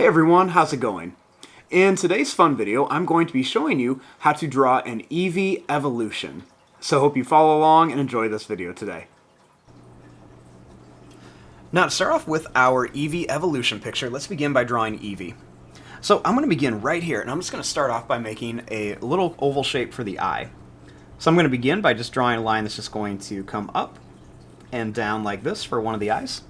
Hey everyone, how's it going? In today's fun video, I'm going to be showing you how to draw an Eevee Evolution. So hope you follow along and enjoy this video today. Now to start off with our Eevee Evolution picture, let's begin by drawing Eevee. So I'm going to begin right here, and I'm just going to start off by making a little oval shape for the eye. So I'm going to begin by just drawing a line that's just going to come up and down like this for one of the eyes.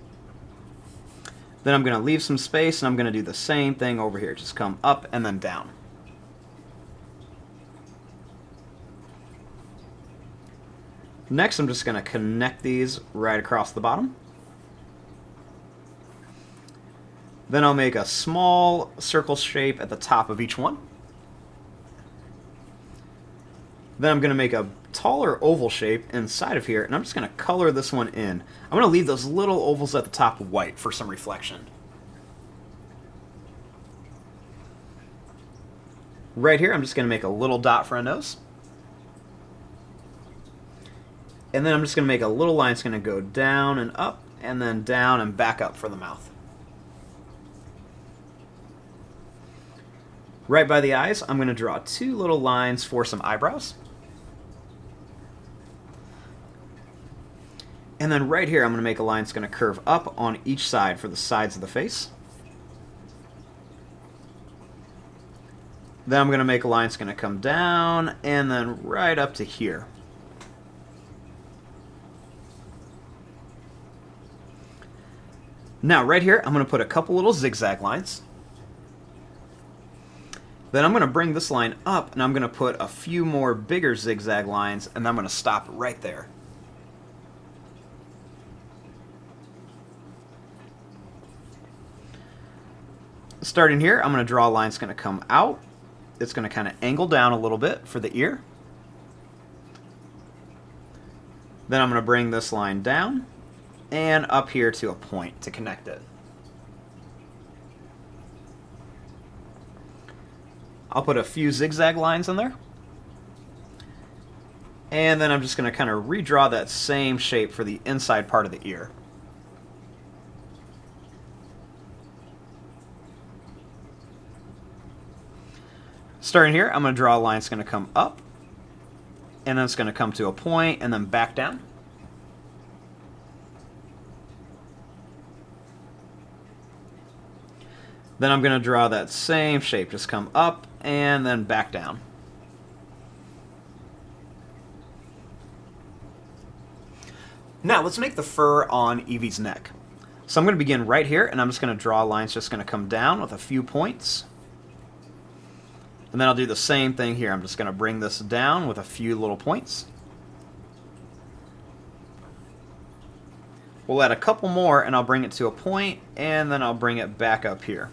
Then I'm going to leave some space, and I'm going to do the same thing over here. Just come up and then down. Next, I'm just going to connect these right across the bottom. Then I'll make a small circle shape at the top of each one. Then I'm going to make a taller oval shape inside of here, and I'm just going to color this one in. I'm going to leave those little ovals at the top white for some reflection. Right here, I'm just going to make a little dot for a nose. And then I'm just going to make a little line that's going to go down and up, and then down and back up for the mouth. Right by the eyes, I'm going to draw two little lines for some eyebrows. And then right here, I'm going to make a line that's going to curve up on each side for the sides of the face. Then I'm going to make a line that's going to come down and then right up to here. Now right here, I'm going to put a couple little zigzag lines. Then I'm going to bring this line up, and I'm going to put a few more bigger zigzag lines, and I'm going to stop right there. Starting here, I'm going to draw a line that's going to come out. It's going to kind of angle down a little bit for the ear. Then I'm going to bring this line down and up here to a point to connect it. I'll put a few zigzag lines in there. And then I'm just going to kind of redraw that same shape for the inside part of the ear. Starting here, I'm going to draw a line that's going to come up, and then it's going to come to a point, and then back down. Then I'm going to draw that same shape, just come up, and then back down. Now let's make the fur on Eevee's neck. So I'm going to begin right here, and I'm just going to draw lines just going to come down with a few points. And then I'll do the same thing here. I'm just going to bring this down with a few little points. We'll add a couple more, and I'll bring it to a point, and then I'll bring it back up here.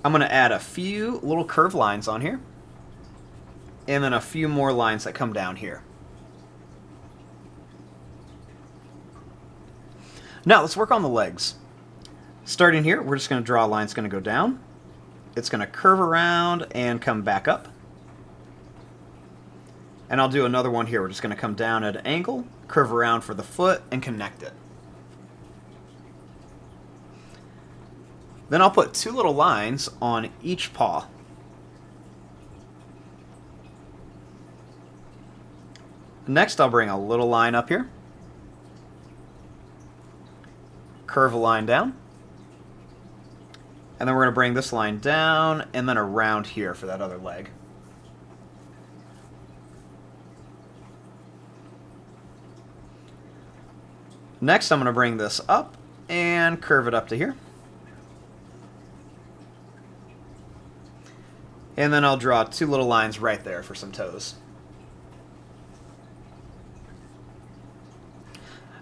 I'm going to add a few little curved lines on here, and then a few more lines that come down here. Now let's work on the legs. Starting here, we're just going to draw a line that's going to go down. It's going to curve around and come back up. And I'll do another one here. We're just going to come down at an angle, curve around for the foot, and connect it. Then I'll put two little lines on each paw. Next, I'll bring a little line up here. Curve a line down. And then we're going to bring this line down and then around here for that other leg. Next, I'm going to bring this up and curve it up to here. And then I'll draw two little lines right there for some toes.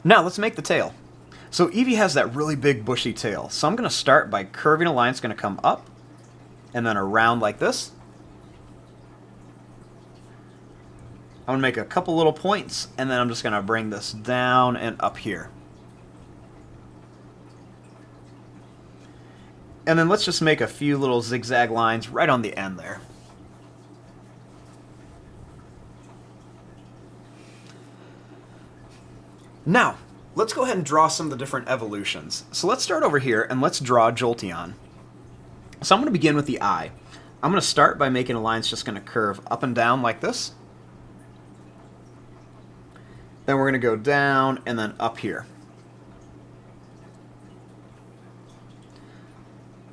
Now let's make the tail. So Eevee has that really big bushy tail. So I'm going to start by curving a line that's going to come up and then around like this. I'm going to make a couple little points, and then I'm just going to bring this down and up here. And then let's just make a few little zigzag lines right on the end there. Now, let's go ahead and draw some of the different evolutions. So let's start over here and let's draw Jolteon. So I'm going to begin with the eye. I'm going to start by making a line that's just going to curve up and down like this. Then we're going to go down and then up here.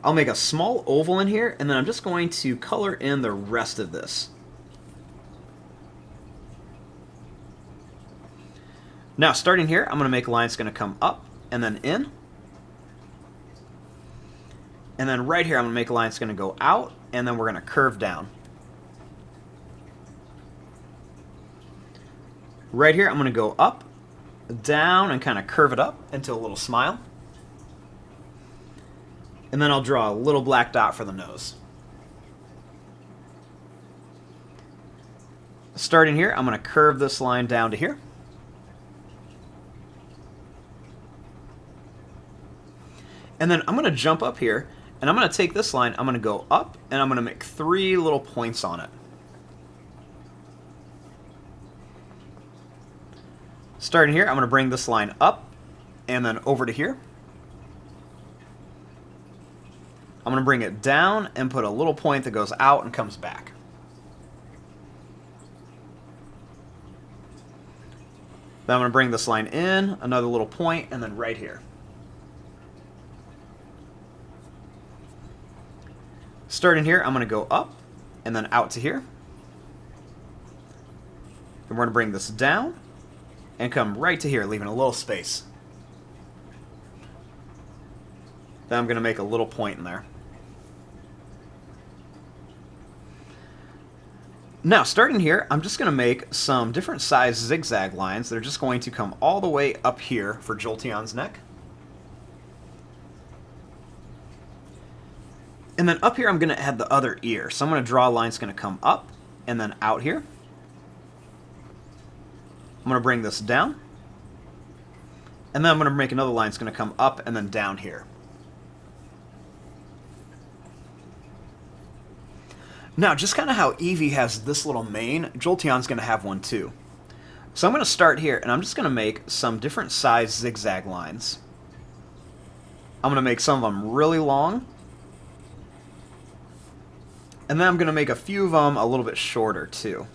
I'll make a small oval in here, and then I'm just going to color in the rest of this. Now, starting here, I'm going to make a line that's going to come up and then in. And then right here, I'm going to make a line that's going to go out, and then we're going to curve down. Right here, I'm going to go up, down, and kind of curve it up into a little smile. And then I'll draw a little black dot for the nose. Starting here, I'm going to curve this line down to here. And then I'm going to jump up here, and I'm going to take this line, I'm going to go up, and I'm going to make 3 little points on it. Starting here, I'm going to bring this line up, and then over to here. I'm going to bring it down and put a little point that goes out and comes back. Then I'm going to bring this line in, another little point, and then right here. Starting here, I'm going to go up and then out to here. Then we're going to bring this down and come right to here, leaving a little space. Then I'm going to make a little point in there. Now, starting here, I'm just going to make some different size zigzag lines that are just going to come all the way up here for Jolteon's neck. And then up here, I'm going to add the other ear. So I'm going to draw a line that's going to come up and then out here. I'm going to bring this down. And then I'm going to make another line that's going to come up and then down here. Now, just kind of how Eevee has this little mane, Jolteon's going to have one too. So I'm going to start here, and I'm just going to make some different size zigzag lines. I'm going to make some of them really long. And then I'm going to make a few of them a little bit shorter too.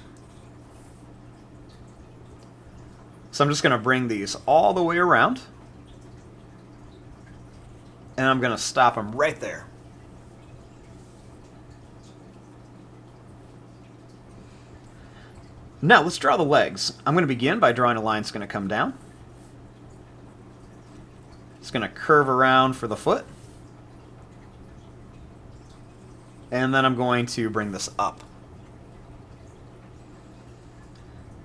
So I'm just going to bring these all the way around. And I'm going to stop them right there. Now, let's draw the legs. I'm going to begin by drawing a line that's going to come down. It's going to curve around for the foot. And then I'm going to bring this up.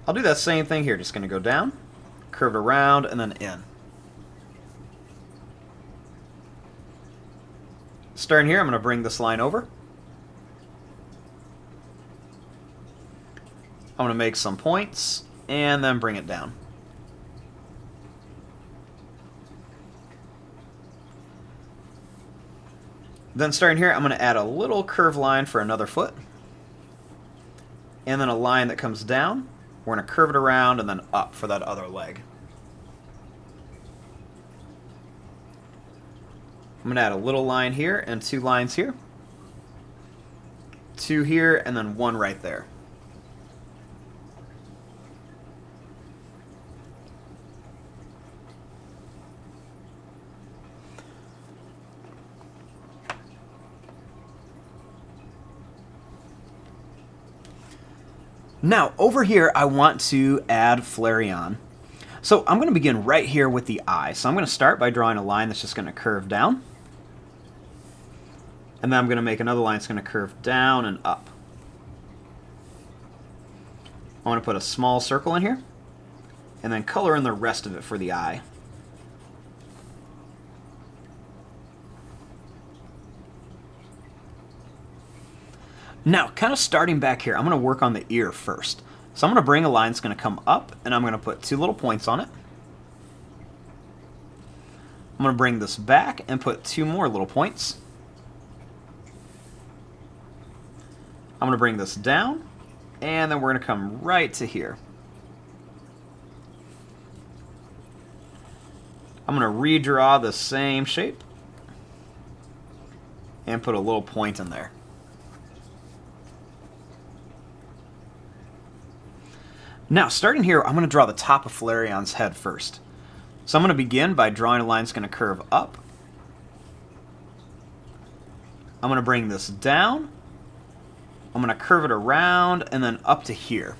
I'll do that same thing here. Just going to go down, curve it around, and then in. Starting here, I'm going to bring this line over. I'm going to make some points, and then bring it down. Then starting here, I'm going to add a little curved line for another foot. And then a line that comes down. We're going to curve it around and then up for that other leg. I'm going to add a little line here and 2 lines here. 2 here, and then 1 right there. Now, over here, I want to add Flareon. So I'm going to begin right here with the eye. So I'm going to start by drawing a line that's just going to curve down. And then I'm going to make another line that's going to curve down and up. I want to put a small circle in here, and then color in the rest of it for the eye. Now, kind of starting back here, I'm going to work on the ear first. So I'm going to bring a line that's going to come up, and I'm going to put 2 little points on it. I'm going to bring this back and put 2 more little points. I'm going to bring this down, and then we're going to come right to here. I'm going to redraw the same shape and put a little point in there. Now, starting here, I'm going to draw the top of Flareon's head first. So I'm going to begin by drawing a line that's going to curve up. I'm going to bring this down. I'm going to curve it around and then up to here.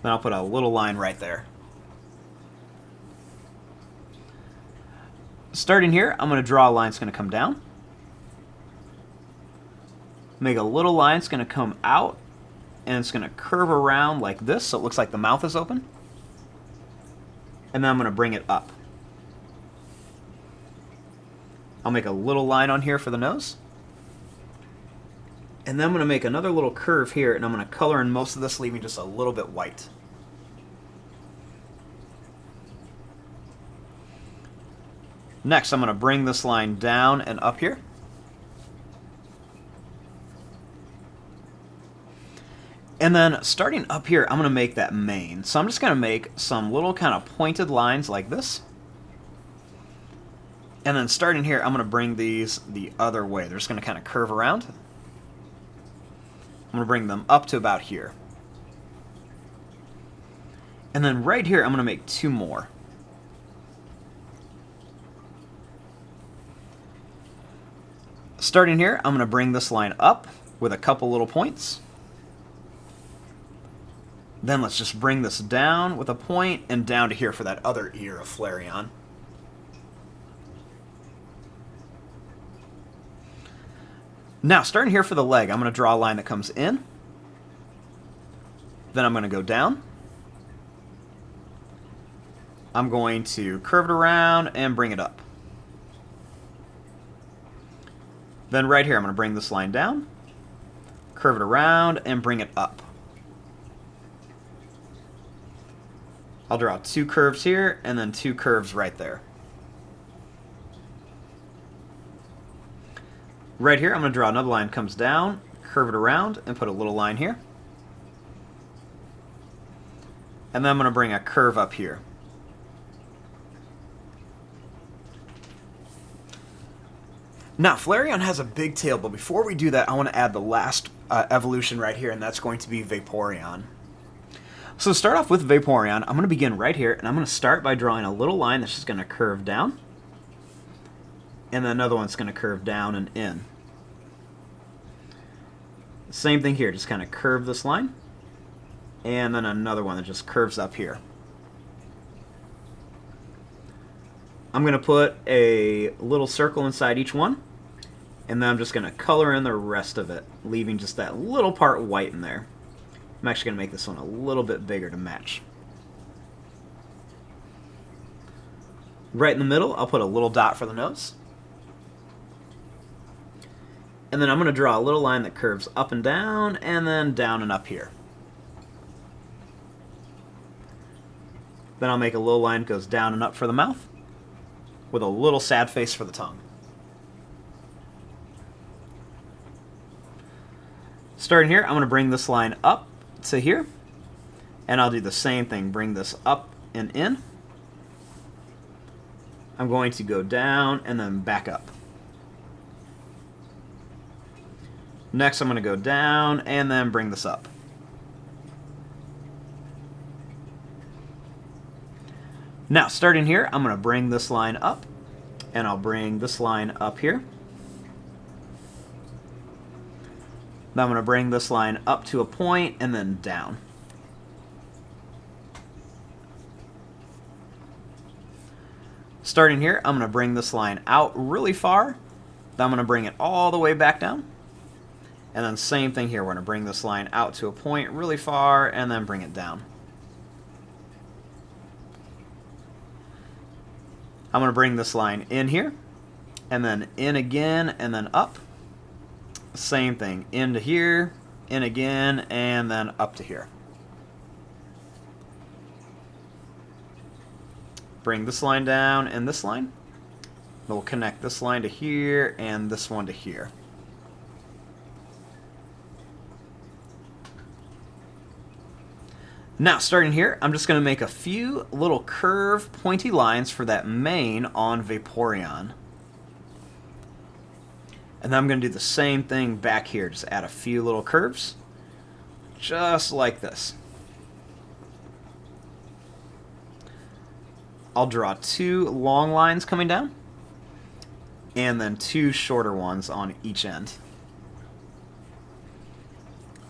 Then I'll put a little line right there. Starting here, I'm going to draw a line that's going to come down. Make a little line that's going to come out, and it's going to curve around like this so it looks like the mouth is open. And then I'm going to bring it up. I'll make a little line on here for the nose. And then I'm going to make another little curve here, and I'm going to color in most of this, leaving just a little bit white. Next, I'm going to bring this line down and up here. And then starting up here, I'm going to make that mane. So I'm just going to make some little kind of pointed lines like this. And then starting here, I'm going to bring these the other way. They're just going to kind of curve around. I'm going to bring them up to about here. And then right here, I'm going to make two more. Starting here, I'm going to bring this line up with a couple little points. Then let's just bring this down with a point and down to here for that other ear of Flareon. Now, starting here for the leg, I'm going to draw a line that comes in. Then I'm going to go down. I'm going to curve it around and bring it up. Then right here, I'm going to bring this line down, curve it around, and bring it up. I'll draw two curves here and then two curves right there. Right here, I'm going to draw another line that comes down, curve it around, and put a little line here. And then I'm going to bring a curve up here. Now, Flareon has a big tail, but before we do that, I want to add the last evolution right here, and that's going to be Vaporeon. So to start off with Vaporeon, I'm going to begin right here, and I'm going to start by drawing a little line that's just going to curve down, and then another one's going to curve down and in. Same thing here, just kind of curve this line, and then another one that just curves up here. I'm going to put a little circle inside each one, and then I'm just going to color in the rest of it, leaving just that little part white in there. I'm actually going to make this one a little bit bigger to match. Right in the middle, I'll put a little dot for the nose. And then I'm going to draw a little line that curves up and down, and then down and up here. Then I'll make a little line that goes down and up for the mouth, with a little sad face for the tongue. Starting here, I'm going to bring this line up to here, and I'll do the same thing, bring this up and in. I'm going to go down and then back up. Next, I'm going to go down and then bring this up. Now, starting here, I'm going to bring this line up, and I'll bring this line up here. Then I'm going to bring this line up to a point and then down. Starting here, I'm going to bring this line out really far. Then I'm going to bring it all the way back down. And then same thing here, we're going to bring this line out to a point really far and then bring it down. I'm going to bring this line in here, and then in again, and then up. Same thing, into here, in again, and then up to here. Bring this line down and this line. We'll connect this line to here and this one to here. Now, starting here, I'm just going to make a few little curved, pointy lines for that mane on Vaporeon. And then I'm going to do the same thing back here. Just add a few little curves, just like this. I'll draw 2 long lines coming down, and then 2 shorter ones on each end.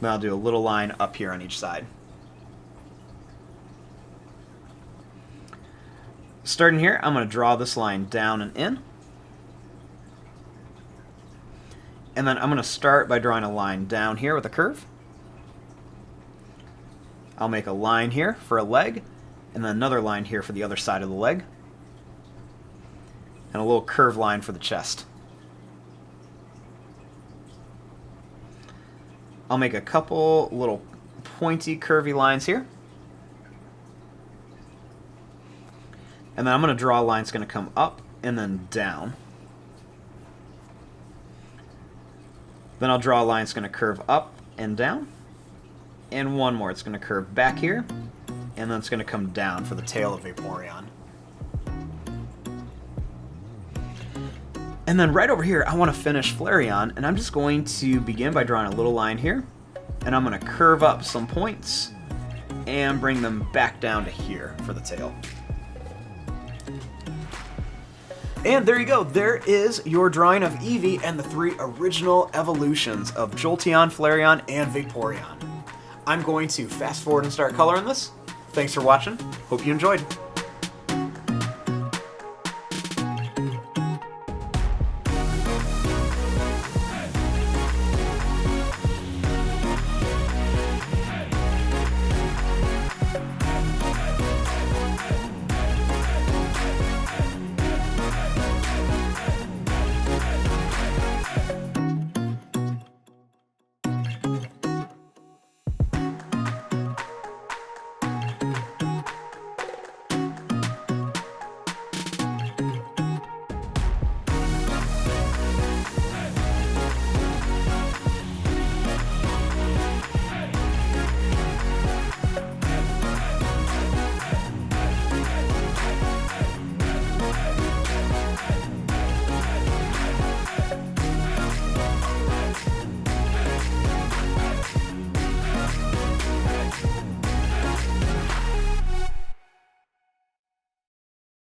Then I'll do a little line up here on each side. Starting here, I'm going to draw this line down and in. And then I'm going to start by drawing a line down here with a curve. I'll make a line here for a leg, and then another line here for the other side of the leg, and a little curved line for the chest. I'll make a couple little pointy, curvy lines here. And then I'm going to draw a line that's going to come up and then down. Then I'll draw a line that's going to curve up and down. And one more. It's going to curve back here. And then it's going to come down for the tail of Vaporeon. And then right over here, I want to finish Flareon. And I'm just going to begin by drawing a little line here. And I'm going to curve up some points and bring them back down to here for the tail. And there you go, there is your drawing of Eevee and the 3 original evolutions of Jolteon, Flareon, and Vaporeon. I'm going to fast forward and start coloring this. Thanks for watching, hope you enjoyed.